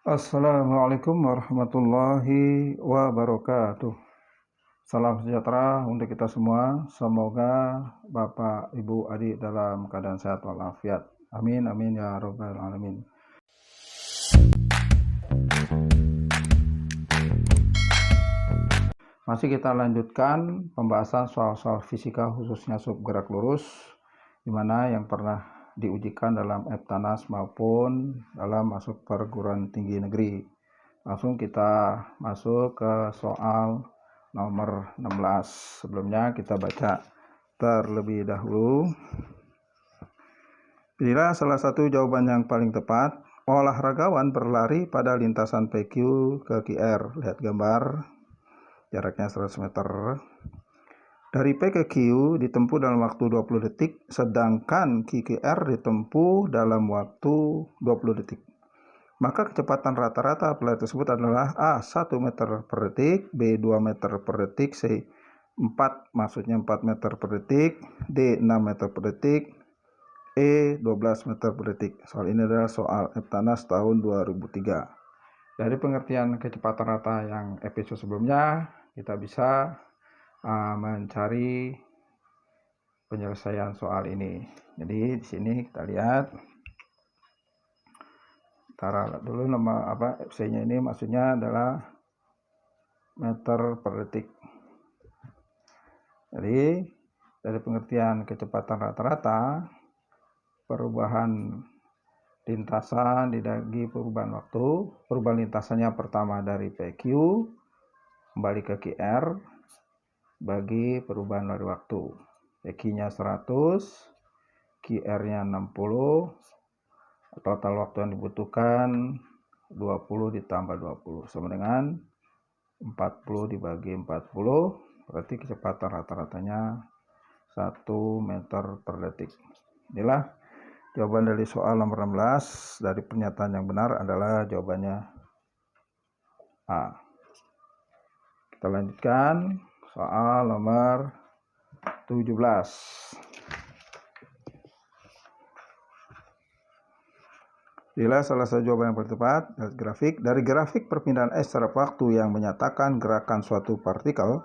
Assalamualaikum warahmatullahi wabarakatuh. Salam sejahtera untuk kita semua. Semoga Bapak, Ibu, Adik dalam keadaan sehat walafiat. Amin, amin ya robbal alamin. Masih kita lanjutkan pembahasan soal-soal fisika khususnya sub gerak lurus, di mana yang pernah diujikan dalam Eptanas maupun dalam masuk perguruan tinggi negeri. Langsung kita masuk ke soal nomor 16. Sebelumnya kita baca terlebih dahulu. Pilihlah salah satu jawaban yang paling tepat. Olahragawan berlari pada lintasan PQ ke QR. Lihat gambar, jaraknya 100 meter. Dari P ke Q ditempuh dalam waktu 20 detik, sedangkan QQR ditempuh dalam waktu 20 detik. Maka kecepatan rata-rata pelari tersebut adalah A. 1 meter per detik, B. 2 meter per detik, C. 4 meter per detik, D. 6 meter per detik, E. 12 meter per detik. Soal ini adalah soal Eptanas tahun 2003. Dari pengertian kecepatan rata yang episode sebelumnya, kita bisa mencari penyelesaian soal ini. Jadi di sini kita lihat. Taruh dulu nama FC-nya ini maksudnya adalah meter per detik. Jadi dari pengertian kecepatan rata-rata, perubahan lintasan dibagi perubahan waktu. Perubahan lintasannya pertama dari PQ kembali ke QR bagi perubahan dari waktu. PQ-nya 100, QR-nya 60. Total waktu yang dibutuhkan 20 ditambah 20 sama dengan 40 dibagi 40, berarti kecepatan rata-ratanya 1 meter per detik. Inilah jawaban dari soal nomor 16. Dari pernyataan yang benar adalah jawabannya A. Kita lanjutkan soal nomor 17. Bila salah satu jawaban yang paling tepat, dari grafik perpindahan S terhadap waktu yang menyatakan gerakan suatu partikel,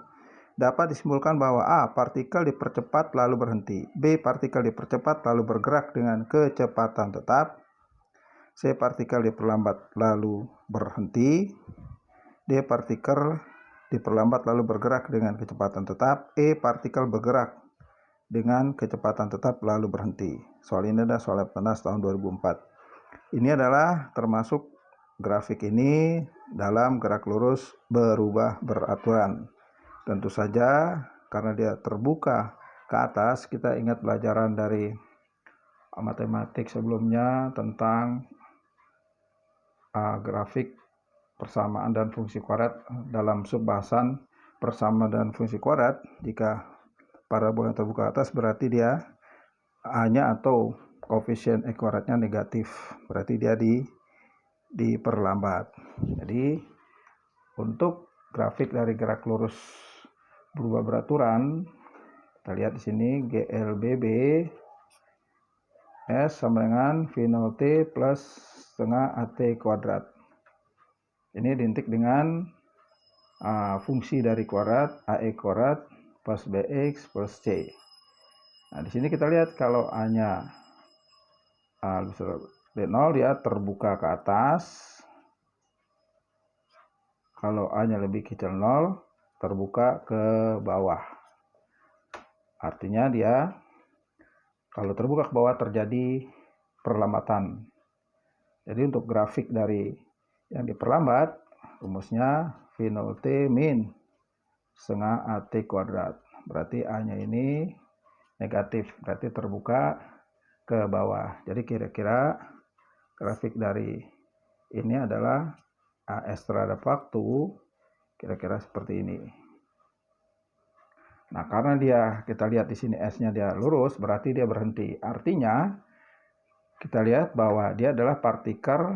dapat disimpulkan bahwa A. Partikel dipercepat lalu berhenti, B. Partikel dipercepat lalu bergerak dengan kecepatan tetap, C. Partikel diperlambat lalu berhenti, D. Partikel diperlambat lalu bergerak dengan kecepatan tetap, E. Partikel bergerak dengan kecepatan tetap lalu berhenti. Soal ini adalah soal Eptanas tahun 2004. Ini adalah termasuk grafik ini dalam gerak lurus berubah beraturan. Tentu saja karena dia terbuka ke atas, kita ingat pelajaran dari matematik sebelumnya tentang grafik persamaan dan fungsi kuadrat dalam subbahasan persamaan dan fungsi kuadrat. Jika parabola yang terbuka ke atas berarti dia A-nya atau koefisien kuadratnya negatif, berarti dia diperlambat. Jadi untuk grafik dari gerak lurus berubah beraturan, kita lihat di sini GLBB S sama dengan V0 T plus setengah AT kuadrat. Ini diintik dengan fungsi dari kuadrat AE kuadrat plus BX plus C. Nah, di sini kita lihat kalau A-nya D0 dia terbuka ke atas. Kalau A-nya lebih kecil 0, terbuka ke bawah. Artinya dia kalau terbuka ke bawah terjadi perlambatan. Jadi untuk grafik dari yang diperlambat, rumusnya V0 T min setengah AT kuadrat. Berarti A-nya ini negatif, berarti terbuka ke bawah. Jadi kira-kira grafik dari ini adalah AS terhadap waktu kira-kira seperti ini. Nah, karena kita lihat di sini S-nya dia lurus, berarti dia berhenti. Artinya kita lihat bahwa dia adalah partikel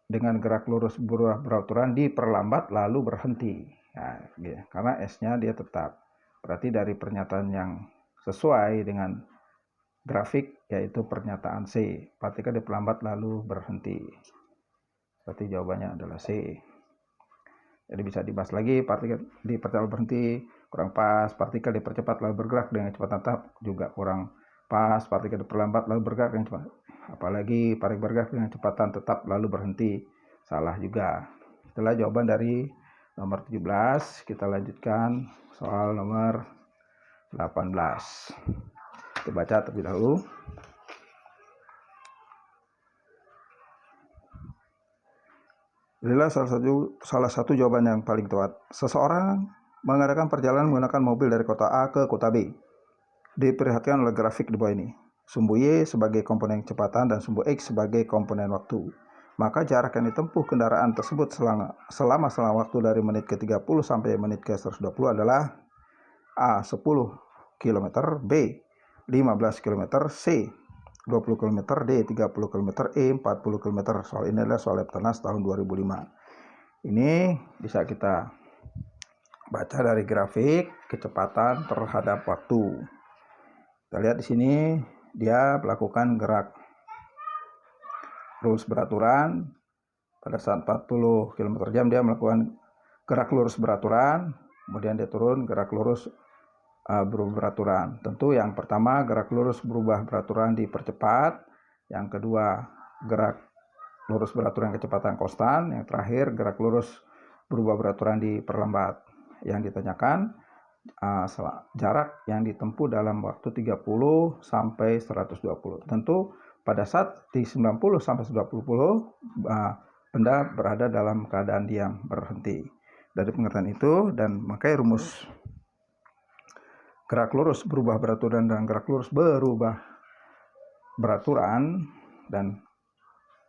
dengan gerak lurus berubah beraturan diperlambat lalu berhenti. Nah, karena S-nya dia tetap. Berarti dari pernyataan yang sesuai dengan grafik yaitu pernyataan C, partikel diperlambat lalu berhenti. Berarti jawabannya adalah C. Jadi bisa dibahas lagi, partikel dipercepat berhenti kurang pas, partikel dipercepat lalu bergerak dengan kecepatan tetap juga kurang pas, partikel diperlambat lalu bergerak dengan cepat. Apalagi partikel bergerak dengan kecepatan tetap lalu berhenti, salah juga. Itulah jawaban dari nomor 17. Kita lanjutkan soal nomor 18. Kita baca terlebih dahulu. Inilah salah satu jawaban yang paling tepat. Seseorang mengadakan perjalanan menggunakan mobil dari kota A ke kota B. Diperhatikan oleh grafik di bawah ini. Sumbu Y sebagai komponen kecepatan dan sumbu X sebagai komponen waktu. Maka jarak yang ditempuh kendaraan tersebut selama waktu dari menit ke 30 sampai menit ke 120 adalah A. 10 km, B. 15 km, C. 20 km, D 30 km, E 40 km. Soal ini adalah soal Leptanas tahun 2005. Ini bisa kita baca dari grafik kecepatan terhadap waktu. Kita lihat di sini dia melakukan gerak lurus beraturan. Pada saat 40 km jam dia melakukan gerak lurus beraturan, kemudian dia turun gerak lurus berubah beraturan. Tentu yang pertama gerak lurus berubah beraturan dipercepat, yang kedua gerak lurus beraturan kecepatan konstan, yang terakhir gerak lurus berubah beraturan diperlambat. Yang ditanyakan jarak yang ditempuh dalam waktu 30 sampai 120. Tentu pada saat di 90 sampai 120 benda berada dalam keadaan diam, berhenti. Dari pengertian itu dan makanya rumus gerak lurus berubah beraturan dan gerak lurus berubah beraturan dan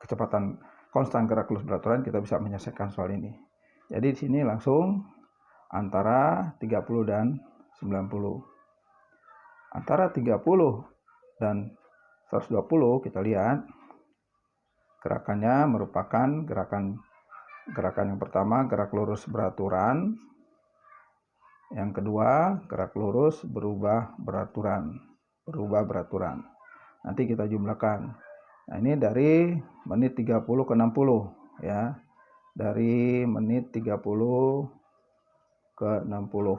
kecepatan konstan gerak lurus beraturan kita bisa menyelesaikan soal ini. Jadi di sini langsung antara 30 dan 90. Antara 30 dan 120 kita lihat gerakannya merupakan gerakan yang pertama gerak lurus beraturan. Yang kedua, gerak lurus berubah beraturan. Nanti kita jumlahkan. Nah, ini dari menit 30 ke 60 ya. Dari menit 30 ke 60.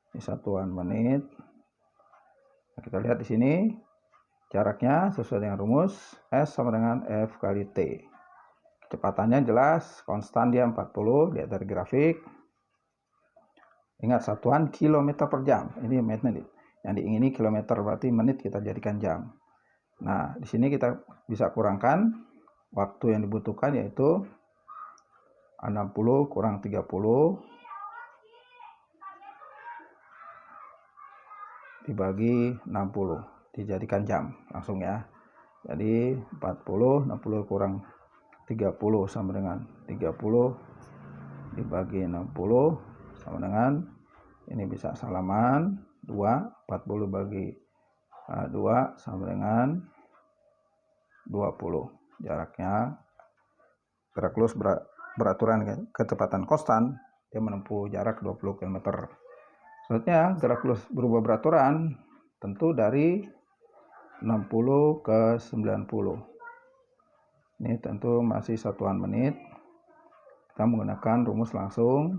Ini satuan menit. Nah, kita lihat di sini jaraknya sesuai dengan rumus S sama dengan F kali T. Kecepatannya jelas konstan dia 40, lihat dari grafik. Ingat satuan kilometer per jam. Ini menit. Yang diingini kilometer berarti menit kita jadikan jam. Nah, di sini kita bisa kurangkan waktu yang dibutuhkan yaitu 60 kurang 30 dibagi 60 dijadikan jam langsung ya. Jadi 40 60 kurang 30 sama dengan 30 dibagi 60 sama dengan ini bisa salaman 2, 40 bagi 2 sama dengan 20. Jaraknya gerak lurus beraturan kecepatan konstan dia menempuh jarak 20 km. Selanjutnya gerak lurus berubah beraturan tentu dari 60 ke 90. Ini tentu masih satuan menit. Kita menggunakan rumus langsung.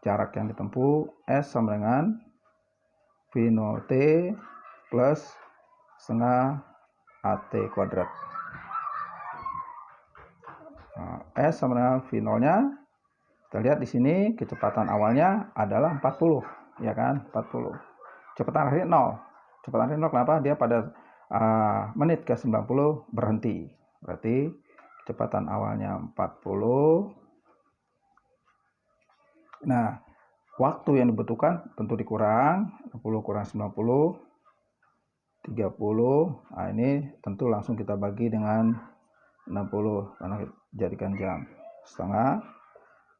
Jarak yang ditempuh S sama dengan V0T plus setengah AT kuadrat. Nah, S sama dengan V0-nya. Kita lihat di sini kecepatan awalnya adalah 40, ya kan? 40. Kecepatan akhirnya 0. Kecepatan akhirnya 0 kenapa? Dia pada menit ke 90 berhenti. Berarti kecepatan awalnya 40. Nah, waktu yang dibutuhkan tentu dikurang 60 kurang 90 30. Nah, ini tentu langsung kita bagi dengan 60 karena jadikan jam setengah.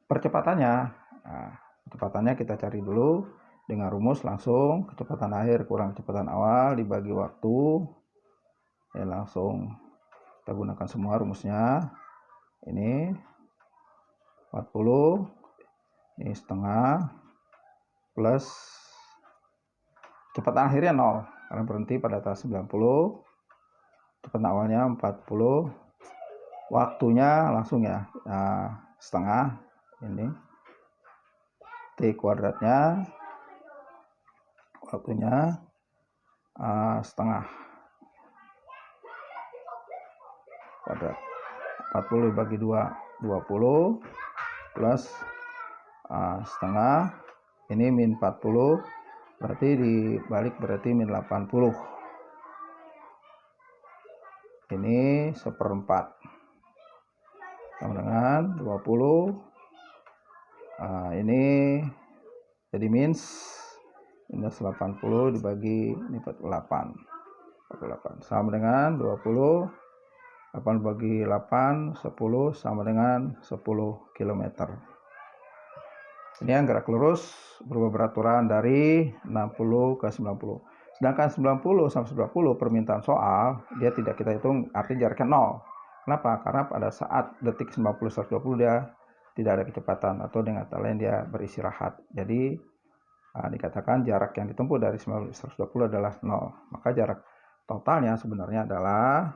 Kecepatannya kita cari dulu dengan rumus langsung kecepatan akhir kurang kecepatan awal dibagi waktu. Ya, langsung kita gunakan semua rumusnya. Ini 40 ini setengah plus kecepatan akhirnya 0 karena berhenti pada atas 90. Kecepatan awalnya 40 Waktunya langsung ya, setengah ini T kuadratnya, waktunya setengah kuadrat. 40 dibagi 2, 20 plus setengah, ini min 40, berarti dibalik berarti min 80. Ini 1/4 sama dengan 20. Ini jadi minus 80 dibagi ini 48 sama dengan 20. 8 bagi 8, 10 sama dengan 10 km. Ini yang gerak lurus berubah beraturan dari 60 ke 90. Sedangkan 90 sampai 90 permintaan soal, dia tidak kita hitung, artinya jaraknya 0. Kenapa? Karena pada saat detik 90-120 dia tidak ada kecepatan, atau dengan kata lain dia beristirahat. Jadi dikatakan jarak yang ditempuh dari 90-120 adalah 0. Maka jarak totalnya sebenarnya adalah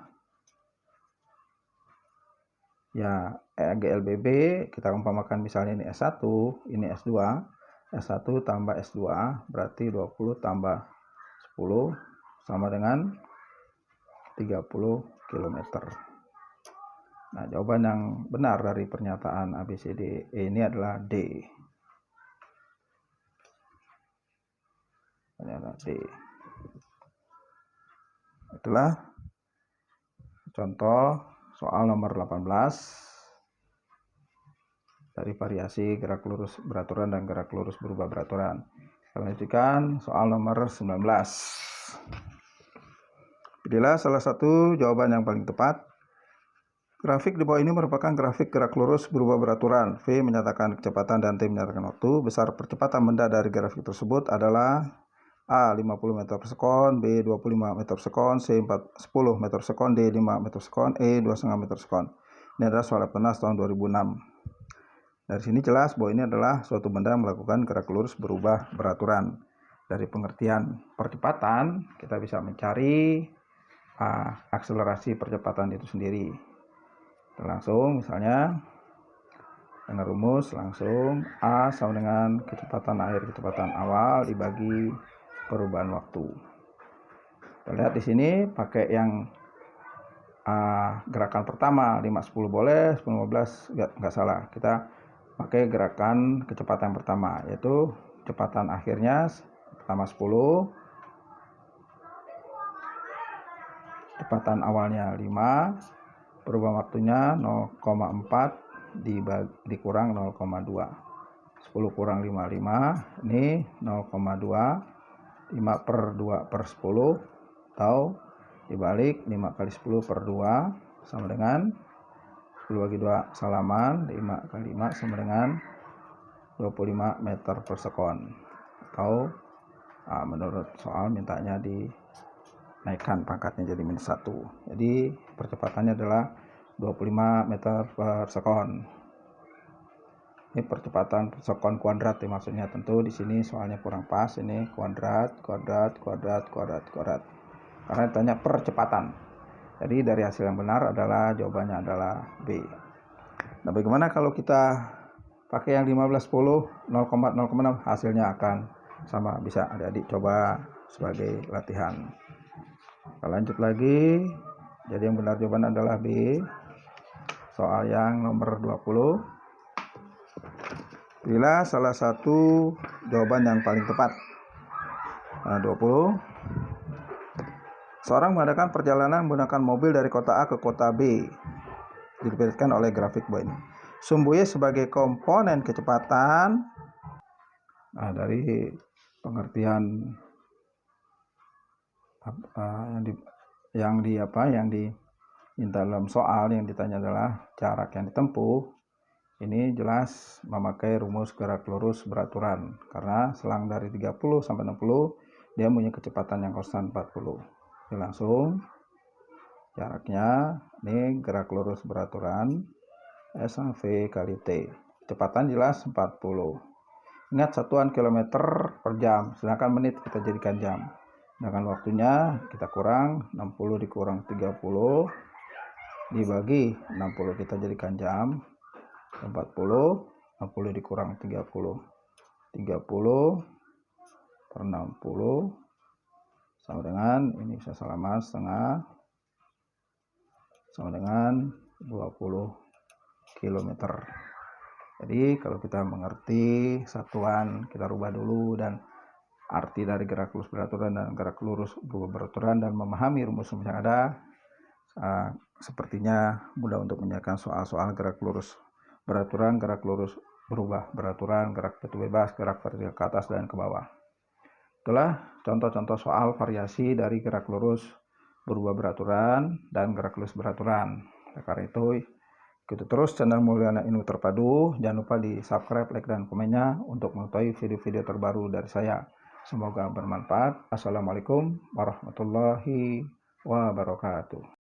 ya GLBB, kita umpamakan misalnya ini S1, ini S2. S1 tambah S2 berarti 20 tambah 10 sama dengan 30 km. Nah, jawaban yang benar dari pernyataan ABCD ini adalah D. Ini adalah D. Itulah contoh soal nomor 18 dari variasi gerak lurus beraturan dan gerak lurus berubah beraturan. Kita lanjutkan soal nomor 19. Pilihlah salah satu jawaban yang paling tepat. Grafik di bawah ini merupakan grafik gerak lurus berubah beraturan. V menyatakan kecepatan dan T menyatakan waktu. Besar percepatan benda dari grafik tersebut adalah A 50 meter per sekon, B 25 meter per sekon, C 10 meter per sekon, D 5 meter per sekon, E 2,5 meter per sekon. Ini adalah soal Penas tahun 2006. Dari sini jelas bahwa ini adalah suatu benda yang melakukan gerak lurus berubah beraturan. Dari pengertian percepatan, kita bisa mencari akselerasi percepatan itu sendiri. Langsung misalnya dengan rumus langsung A sama dengan kecepatan akhir kecepatan awal dibagi perubahan waktu. Kita lihat di sini pakai yang gerakan pertama 5-10 boleh, 10-15 nggak salah. Kita pakai gerakan kecepatan pertama, yaitu kecepatan akhirnya pertama 10, kecepatan awalnya 5, perubahan waktunya 0,4 dikurang 0,2. 10 kurang 5, ini 0,2. 5 per 2 per 10, atau dibalik 5 kali 10 per 2 sama dengan 10 bagi 2 salaman, 5 kali 5 sama dengan 25 meter per sekon. Atau menurut soal mintanya dinaikkan pangkatnya jadi minus 1. Jadi percepatannya adalah 25 meter per sekon. Ini percepatan per sekon kuadrat ya, maksudnya tentu di sini soalnya kurang pas, ini kuadrat. Karena ditanya percepatan. Jadi dari hasil yang benar adalah jawabannya adalah B. Nah, bagaimana kalau kita pakai yang 15, 10, 0,6 hasilnya akan sama. Bisa adik-adik coba sebagai latihan. Kita lanjut lagi. Jadi yang benar jawaban adalah B. Soal yang nomor 20. Pilihlah salah satu jawaban yang paling tepat. 20. Seorang mengadakan perjalanan menggunakan mobil dari kota A ke kota B. Diperlihatkan oleh grafik bawah ini. Sumbu Y sebagai komponen kecepatan. Dari pengertian yang diminta dalam soal yang ditanya adalah jarak yang ditempuh. Ini jelas memakai rumus gerak lurus beraturan, karena selang dari 30 sampai 60 dia punya kecepatan yang konstan 40. Jadi langsung jaraknya ini gerak lurus beraturan S sama V kali T. Kecepatan jelas 40. Ingat satuan kilometer per jam, sedangkan menit kita jadikan jam. Sedangkan waktunya kita kurang 60 dikurang 30 dibagi 60 kita jadikan jam. 40 dikurang 30 per 60 sama dengan, ini bisa salaman, setengah, sama dengan 20 km. Jadi kalau kita mengerti satuan, kita rubah dulu, dan arti dari gerak lurus beraturan dan gerak lurus berubah beraturan, dan memahami rumus-rumus yang ada, sepertinya mudah untuk menyelesaikan soal-soal gerak lurus beraturan, gerak lurus berubah beraturan, gerak bentuk bebas, gerak vertikal ke atas dan ke bawah. Itulah contoh-contoh soal variasi dari gerak lurus berubah beraturan dan gerak lurus beraturan. Karena itu, ikuti terus channel Mulyana Ilmu Terpadu. Jangan lupa di subscribe, like, dan komennya untuk mengetahui video-video terbaru dari saya. Semoga bermanfaat. Assalamualaikum warahmatullahi wabarakatuh.